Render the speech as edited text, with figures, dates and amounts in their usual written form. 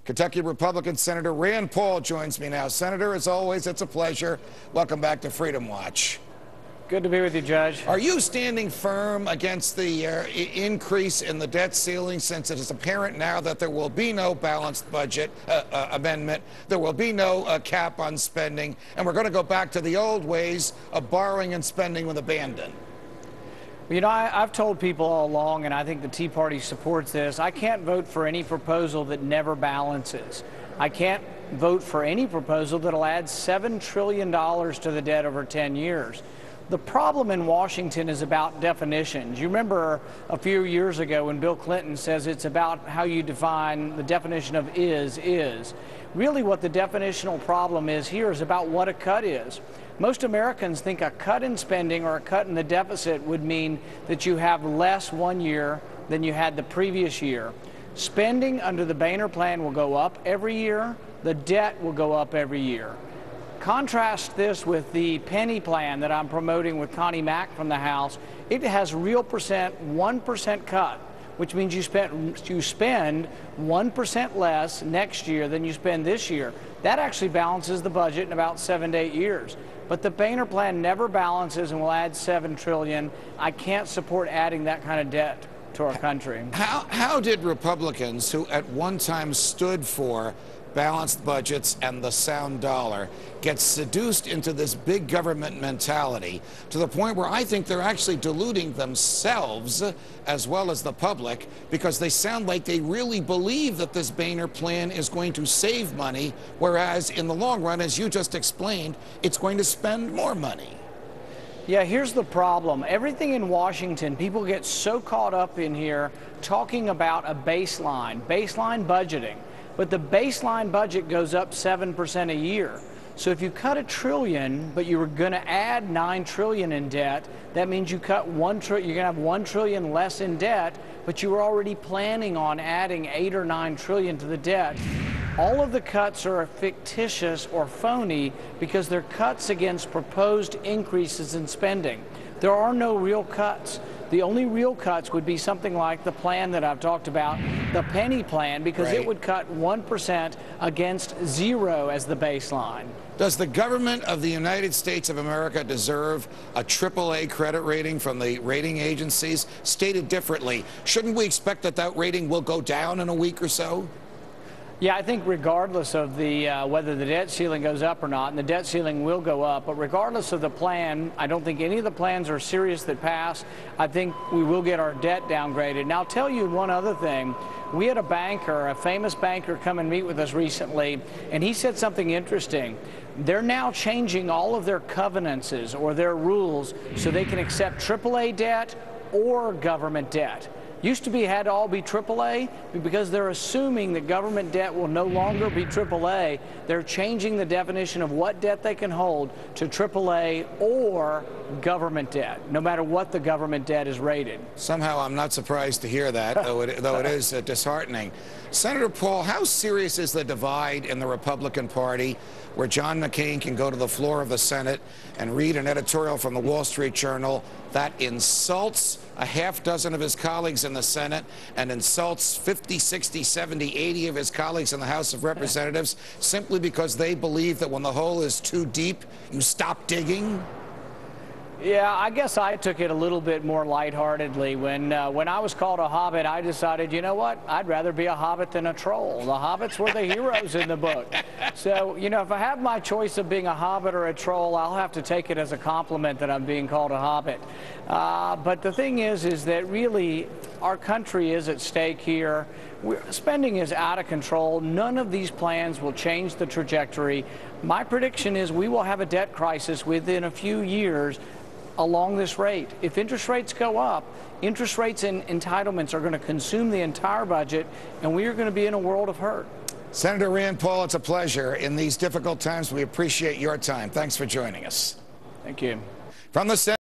Kentucky Republican Senator Rand Paul joins me now. Senator, as always, it's a pleasure. Welcome back to Freedom Watch. Good to be with you, Judge. Are you standing firm against the increase in the debt ceiling, since it is apparent now that there will be no balanced budget amendment, there will be no cap on spending, and we're going to go back to the old ways of borrowing and spending with abandon? You know, I've told people all along, and I think the Tea Party supports this, I can't vote for any proposal that never balances. I can't vote for any proposal that'll add $7 trillion to the debt over 10 years. The problem in Washington is about definitions. You remember a few years ago when Bill Clinton says it's about how you define the definition of is. Really what the definitional problem is here is about what a cut is. Most Americans think a cut in spending or a cut in the deficit would mean that you have less one year than you had the previous year. Spending under the Boehner plan will go up every year. The debt will go up every year. Contrast this with the penny plan that I'm promoting with Connie Mack from the House. It has real percent, 1% cut, which means you spend 1% less next year than you spend this year. That actually balances the budget in about 7 to 8 years. But the Boehner plan never balances and will add $7 trillion. I can't support adding that kind of debt to our country. How did Republicans, who at one time stood for balanced budgets and the sound dollar, get seduced into this big government mentality to the point where I think they're actually deluding themselves as well as the public, because they sound like they really believe that this Boehner plan is going to save money, whereas in the long run, as you just explained, it's going to spend more money. Yeah, here's the problem. Everything in Washington, people get so caught up in here talking about a baseline budgeting. But the baseline budget goes up 7% a year. So if you cut $1 trillion, but you were going to add $9 trillion in debt, that means you cut you're going to have $1 trillion less in debt, but you were already planning on adding $8 or $9 trillion to the debt. All of the cuts are fictitious or phony because they're cuts against proposed increases in spending. There are no real cuts. The only real cuts would be something like the plan that I've talked about, the penny plan, because it would cut 1% against 0 as the baseline. Does the government of the United States of America deserve a AAA credit rating from the rating agencies? Stated differently, shouldn't we expect that that rating will go down in a week or so? Yeah, I think regardless of the whether the debt ceiling goes up or not, and the debt ceiling will go up, but regardless of the plan, I don't think any of the plans are serious that pass. I think we will get our debt downgraded. Now, I'll tell you one other thing. We had a banker, a famous banker, come and meet with us recently, and he said something interesting. They're now changing all of their covenants or their rules so they can accept AAA debt or government debt. Used to be had to all be AAA, but because they're assuming that government debt will no longer be AAA, they're changing the definition of what debt they can hold to AAA or government debt, no matter what the government debt is rated. Somehow I'm not surprised to hear that, though it is disheartening. Senator Paul, how serious is the divide in the Republican Party where John McCain can go to the floor of the Senate and read an editorial from the Wall Street Journal that insults a half dozen of his colleagues in the Senate and insults 50, 60, 70, 80 of his colleagues in the House of Representatives simply because they believe that when the hole is too deep, you stop digging? Yeah, I guess I took it a little bit more lightheartedly. When I was called a hobbit, I decided, you know what? I'd rather be a hobbit than a troll. The hobbits were the heroes in the book. So, you know, if I have my choice of being a hobbit or a troll, I'll have to take it as a compliment that I'm being called a hobbit. But the thing is that really our country is at stake here. Spending is out of control. None of these plans will change the trajectory. My prediction is we will have a debt crisis within a few years along this rate. If interest rates go up, interest rates and entitlements are going to consume the entire budget, and we are going to be in a world of hurt. Senator Rand Paul, it's a pleasure. In these difficult times, we appreciate your time. Thanks for joining us. Thank you. From the Senate.